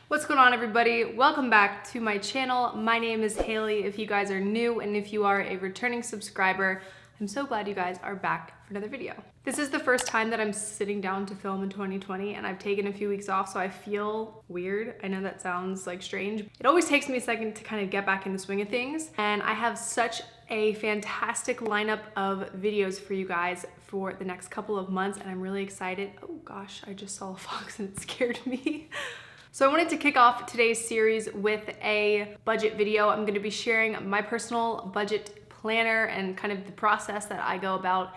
What's going on, everybody? Welcome back to my channel. My name is Haley if you guys are new, and if you are a returning subscriber, I'm so glad you guys are back for another video. This is the first time that I'm sitting down to film in 2020, and I've taken a few weeks off, so I feel weird. I know that sounds like strange. It always takes me a second to kind of get back in the swing of things, and I have such a fantastic lineup of videos for you guys for the next couple of months, and I'm really excited. Oh gosh, I just saw a fox and it scared me. So I wanted to kick off today's series with a budget video. I'm gonna be sharing my personal budget planner and kind of the process that I go about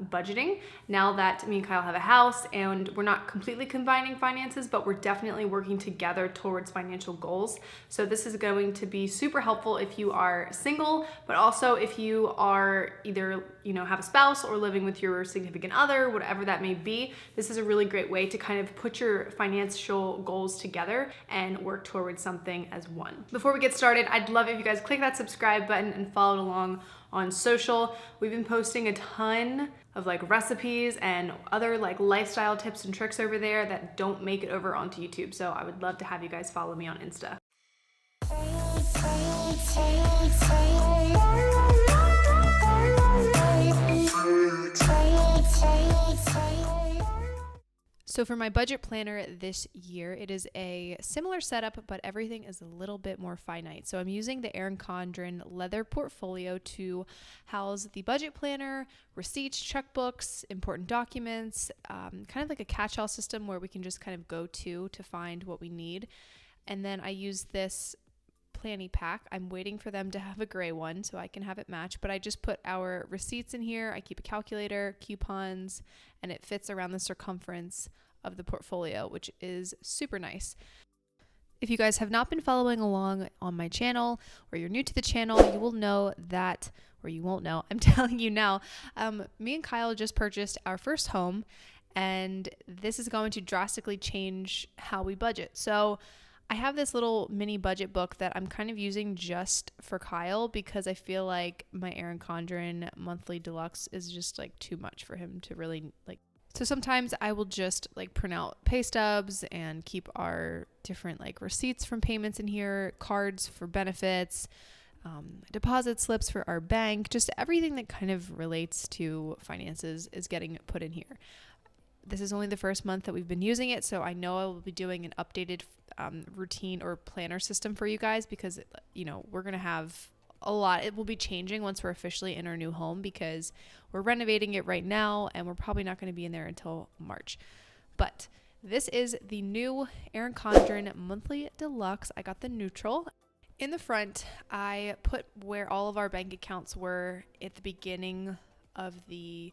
budgeting now that me and Kyle have a house, and we're not completely combining finances, but we're definitely working together towards financial goals. So this is going to be super helpful if you are single, but also if you are either, have a spouse or living with your significant other, whatever that may be. This is a really great way to kind of put your financial goals together and work towards something as one. Before we get started, I'd love if you guys click that subscribe button and follow along on social. We've been posting a ton of recipes and other lifestyle tips and tricks over there that don't make it over onto YouTube. So I would love to have you guys follow me on Insta. So for my budget planner this year, it is a similar setup, but everything is a little bit more finite. So I'm using the Erin Condren leather portfolio to house the budget planner, receipts, checkbooks, important documents, kind of like a catch-all system where we can just kind of go to find what we need. And then I use this planny pack. I'm waiting for them to have a gray one so I can have it match, but I just put our receipts in here. I keep a calculator, coupons, and it fits around the circumference of the portfolio, which is super nice. If you guys have not been following along on my channel, or you're new to the channel, you will know that, or you won't know, I'm telling you now, me and Kyle just purchased our first home, and this is going to drastically change how we budget. So I have this little mini budget book that I'm kind of using just for Kyle because I feel like my Erin Condren monthly deluxe is just too much for him to really So sometimes I will just print out pay stubs and keep our different receipts from payments in here, cards for benefits, deposit slips for our bank, just everything that kind of relates to finances is getting put in here. This is only the first month that we've been using it, so I know I will be doing an updated routine or planner system for you guys because, we're going to have a lot. It will be changing once we're officially in our new home because we're renovating it right now and we're probably not going to be in there until March. But this is the new Erin Condren monthly deluxe. I got the neutral. In the front, I put where all of our bank accounts were at the beginning of the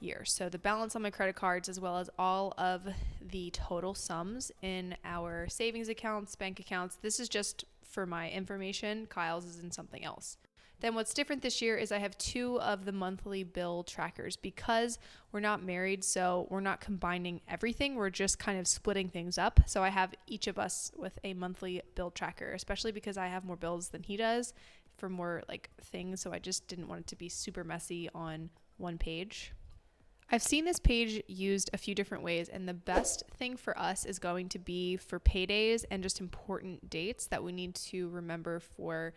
year. So the balance on my credit cards, as well as all of the total sums in our savings accounts, bank accounts. This is just for my information. Kyle's is in something else. Then what's different this year is I have two of the monthly bill trackers because we're not married, so we're not combining everything. We're just kind of splitting things up. So I have each of us with a monthly bill tracker, especially because I have more bills than he does for more things. So I just didn't want it to be super messy on one page. I've seen this page used a few different ways, and the best thing for us is going to be for paydays and just important dates that we need to remember for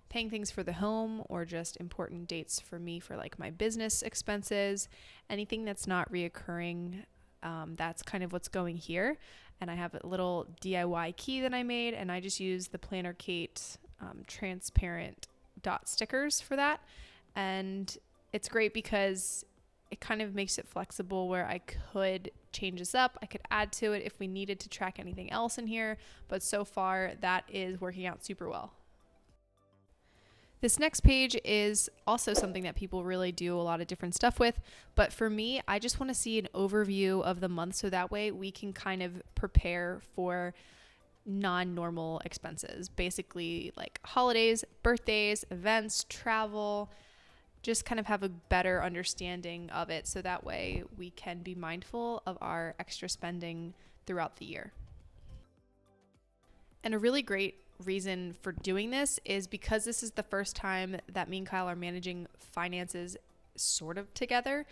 paying things for the home, or just important dates for me for my business expenses, anything that's not reoccurring. That's kind of what's going here. And I have a little DIY key that I made, and I just use the Planner Kate transparent dot stickers for that. And it's great because it kind of makes it flexible where I could change this up. I could add to it if we needed to track anything else in here, but so far that is working out super well. This next page is also something that people really do a lot of different stuff with, but for me, I just want to see an overview of the month so that way we can kind of prepare for non-normal expenses, basically holidays, birthdays, events, travel, just kind of have a better understanding of it so that way we can be mindful of our extra spending throughout the year. And a really great reason for doing this is because this is the first time that me and Kyle are managing finances sort of together.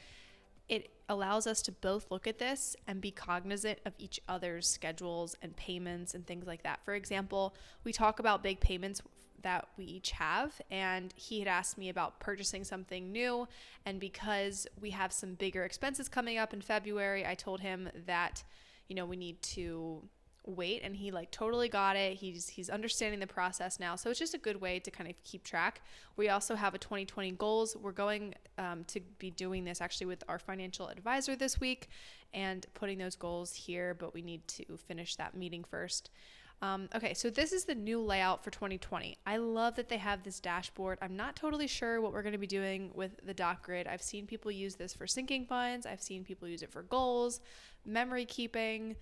It allows us to both look at this and be cognizant of each other's schedules and payments and things like that. For example, we talk about big payments that we each have, and he had asked me about purchasing something new, and because we have some bigger expenses coming up in February, I told him that, you know, we need to wait, and he like totally got it. He's understanding the process now, so it's just a good way to kind of keep track. We also have a 2020 goals. We're going to be doing this actually with our financial advisor this week and putting those goals here, but we need to finish that meeting first. Okay, so this is the new layout for 2020. I love that they have this dashboard. I'm not totally sure what we're going to be doing with the dot grid. I've seen people use this for sinking funds. I've seen people use it for goals, memory keeping.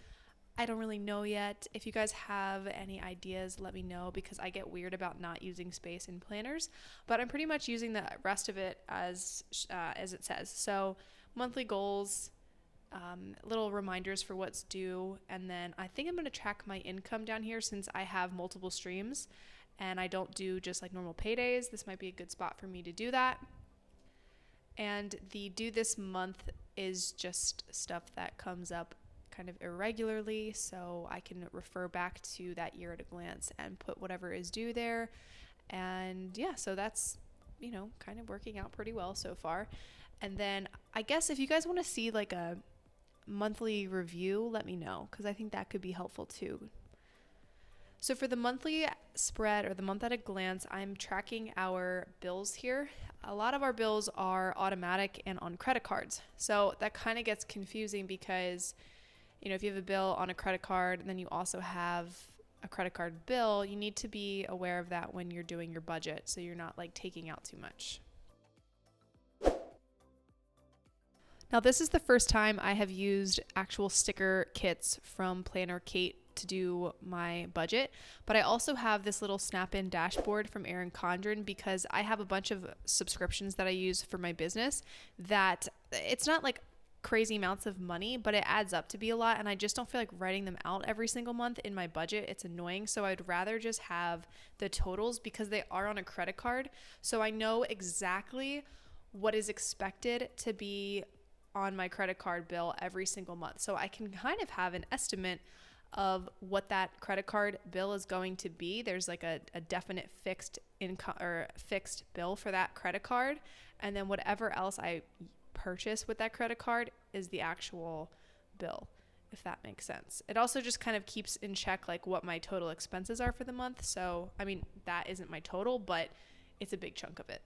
I don't really know yet. If you guys have any ideas, let me know, because I get weird about not using space in planners, but I'm pretty much using the rest of it as it says. So monthly goals, little reminders for what's due, and then I think I'm going to track my income down here since I have multiple streams and I don't do just like normal paydays. This might be a good spot for me to do that. And the due this month is just stuff that comes up kind of irregularly, so I can refer back to that year at a glance and put whatever is due there. And yeah, so that's, you know, kind of working out pretty well so far. And then I guess if you guys want to see like a monthly review, let me know, because I think that could be helpful too. So for the monthly spread, or the month at a glance, I'm tracking our bills here. A lot of our bills are automatic and on credit cards, so that kind of gets confusing because, you know, if you have a bill on a credit card and then you also have a credit card bill, you need to be aware of that when you're doing your budget, so you're not like taking out too much. Now, this is the first time I have used actual sticker kits from Planner Kate to do my budget, but I also have this little snap-in dashboard from Erin Condren because I have a bunch of subscriptions that I use for my business that it's not like crazy amounts of money, but it adds up to be a lot, and I just don't feel like writing them out every single month in my budget. It's annoying, so I'd rather just have the totals because they are on a credit card, so I know exactly what is expected to be on my credit card bill every single month. So I can kind of have an estimate of what that credit card bill is going to be. There's like a definite fixed income or fixed bill for that credit card, and then whatever else I purchase with that credit card is the actual bill, if that makes sense. It also just kind of keeps in check like what my total expenses are for the month. So I mean, that isn't my total, but it's a big chunk of it.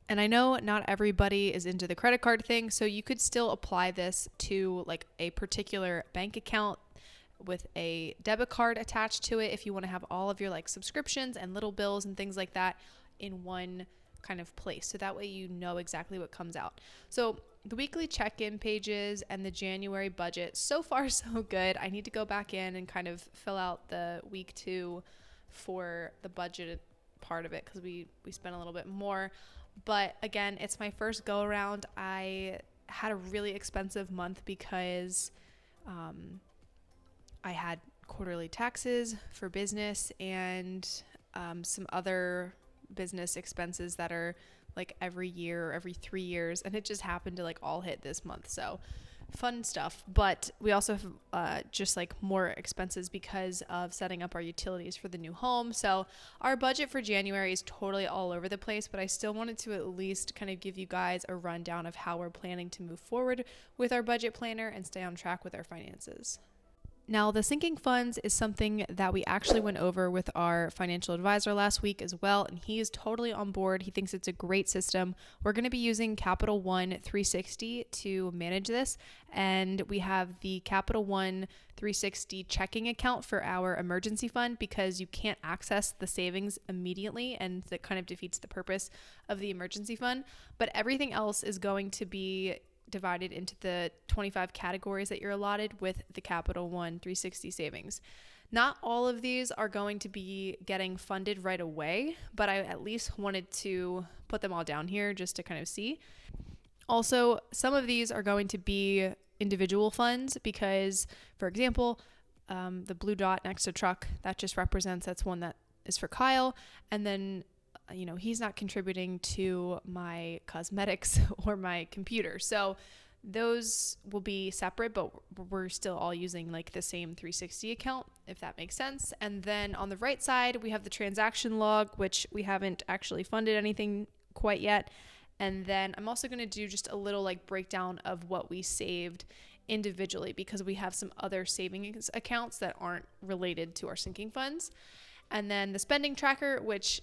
And I know not everybody is into the credit card thing, so you could still apply this to like a particular bank account with a debit card attached to it if you want to have all of your like subscriptions and little bills and things like that in one kind of place. So that way you know exactly what comes out. So the weekly check-in pages and the January budget, so far so good. I need to go back in and kind of fill out the week 2 for the budget part of it because we spent a little bit more. But again, it's my first go around. I had a really expensive month because I had quarterly taxes for business and some other business expenses that are like every year or every 3 years, and it just happened to like all hit this month. So fun stuff. But we also have just like more expenses because of setting up our utilities for the new home. So our budget for January is totally all over the place, but I still wanted to at least kind of give you guys a rundown of how we're planning to move forward with our budget planner and stay on track with our finances. Now, the sinking funds is something that we actually went over with our financial advisor last week as well, and he is totally on board. He thinks it's a great system. We're going to be using Capital One 360 to manage this, and we have the Capital One 360 checking account for our emergency fund because you can't access the savings immediately, and that kind of defeats the purpose of the emergency fund. But everything else is going to be divided into the 25 categories that you're allotted with the Capital One 360 savings. Not all of these are going to be getting funded right away, but I at least wanted to put them all down here just to kind of see. Also, some of these are going to be individual funds because, for example, the blue dot next to truck, that just represents, that's one that is for Kyle. And then he's not contributing to my cosmetics or my computer. So those will be separate, but we're still all using like the same 360 account, if that makes sense. And then on the right side, we have the transaction log, which we haven't actually funded anything quite yet. And then I'm also going to do just a little like breakdown of what we saved individually, because we have some other savings accounts that aren't related to our sinking funds. And then the spending tracker, which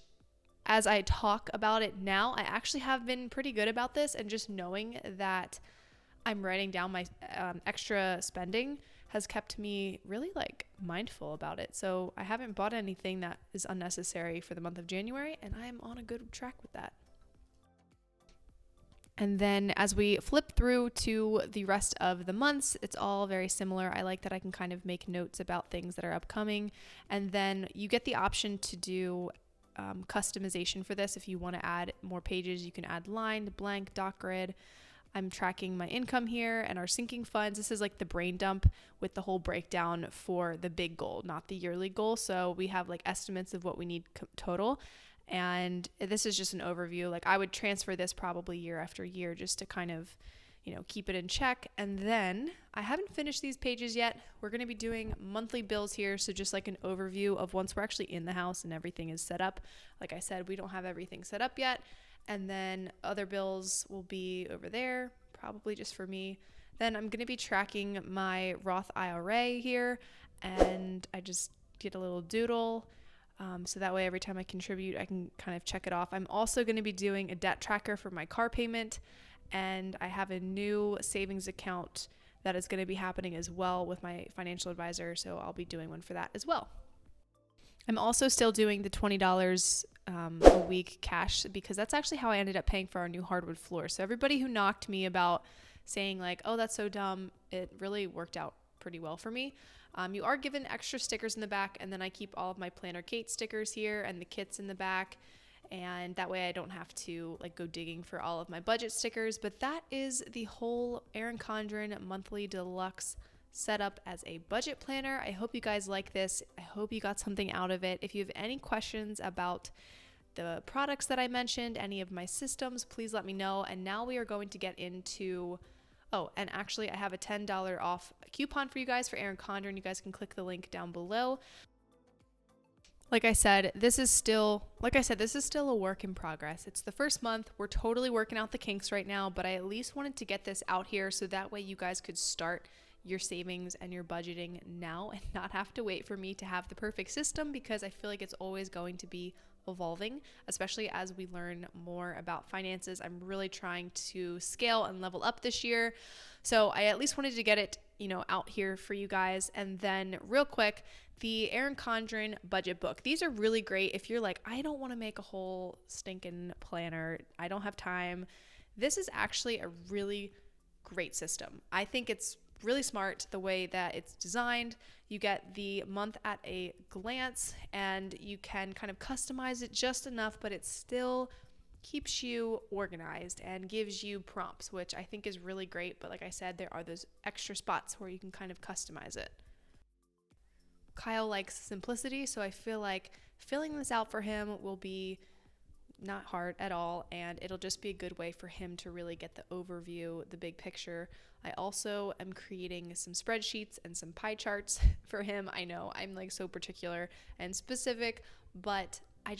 as I talk about it now, I actually have been pretty good about this, and just knowing that I'm writing down my extra spending has kept me really like mindful about it. So I haven't bought anything that is unnecessary for the month of January, and I am on a good track with that. And then as we flip through to the rest of the months, it's all very similar. I like that I can kind of make notes about things that are upcoming. And then you get the option to do customization for this. If you want to add more pages, you can add lined, blank, dot grid. I'm tracking my income here and our sinking funds. This is like the brain dump with the whole breakdown for the big goal, not the yearly goal. So we have like estimates of what we need total. And this is just an overview. Like I would transfer this probably year after year just to kind of, keep it in check. And then I haven't finished these pages yet. We're going to be doing monthly bills here. So just like an overview of once we're actually in the house and everything is set up. Like I said, we don't have everything set up yet. And then other bills will be over there, probably just for me. Then I'm going to be tracking my Roth IRA here, and I just get a little doodle. So that way every time I contribute, I can kind of check it off. I'm also going to be doing a debt tracker for my car payment, and I have a new savings account that is going to be happening as well with my financial advisor. So I'll be doing one for that as well. I'm also still doing the $20 a week cash, because that's actually how I ended up paying for our new hardwood floor. So everybody who knocked me about saying like, oh, that's so dumb, it really worked out pretty well for me. You are given extra stickers in the back, and then I keep all of my Planner Kate stickers here and the kits in the back, and that way I don't have to like go digging for all of my budget stickers. But that is the whole Erin Condren monthly deluxe setup as a budget planner. I hope you guys like this. I hope you got something out of it. If you have any questions about the products that I mentioned, any of my systems, please let me know. And now we are going to get into and actually I have a $10 off coupon for you guys for Erin Condren. You guys can click the link down below. Like I said, this is still a work in progress. It's the first month. We're totally working out the kinks right now, but I at least wanted to get this out here so that way you guys could start your savings and your budgeting now and not have to wait for me to have the perfect system, because I feel like it's always going to be evolving, especially as we learn more about finances. I'm really trying to scale and level up this year. So I at least wanted to get it, out here for you guys. And then real quick, the Erin Condren budget book. These are really great if you're like, I don't want to make a whole stinking planner, I don't have time. This is actually a really great system. I think it's really smart the way that it's designed. You get the month at a glance, and you can kind of customize it just enough, but it still keeps you organized and gives you prompts, which I think is really great. But like I said, there are those extra spots where you can kind of customize it. Kyle likes simplicity, so I feel like filling this out for him will be not hard at all, and it'll just be a good way for him to really get the overview, the big picture. I also am creating some spreadsheets and some pie charts for him. I know I'm like so particular and specific, but I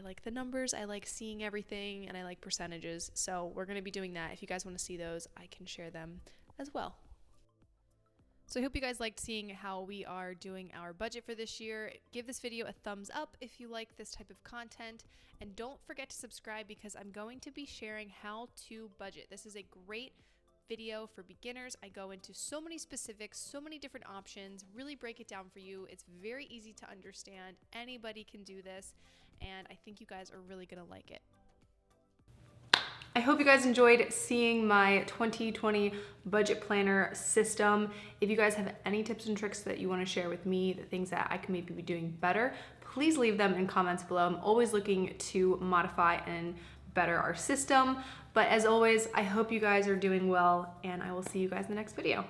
like the numbers, I like seeing everything, and I like percentages. So we're going to be doing that. If you guys want to see those, I can share them as well. So I hope you guys liked seeing how we are doing our budget for this year. Give this video a thumbs up if you like this type of content. And don't forget to subscribe, because I'm going to be sharing how to budget. This is a great video for beginners. I go into so many specifics, so many different options, really break it down for you. It's very easy to understand. Anybody can do this, and I think you guys are really going to like it. I hope you guys enjoyed seeing my 2020 budget planner system. If you guys have any tips and tricks that you want to share with me, the things that I can maybe be doing better, please leave them in comments below. I'm always looking to modify and better our system. But as always, I hope you guys are doing well, and I will see you guys in the next video.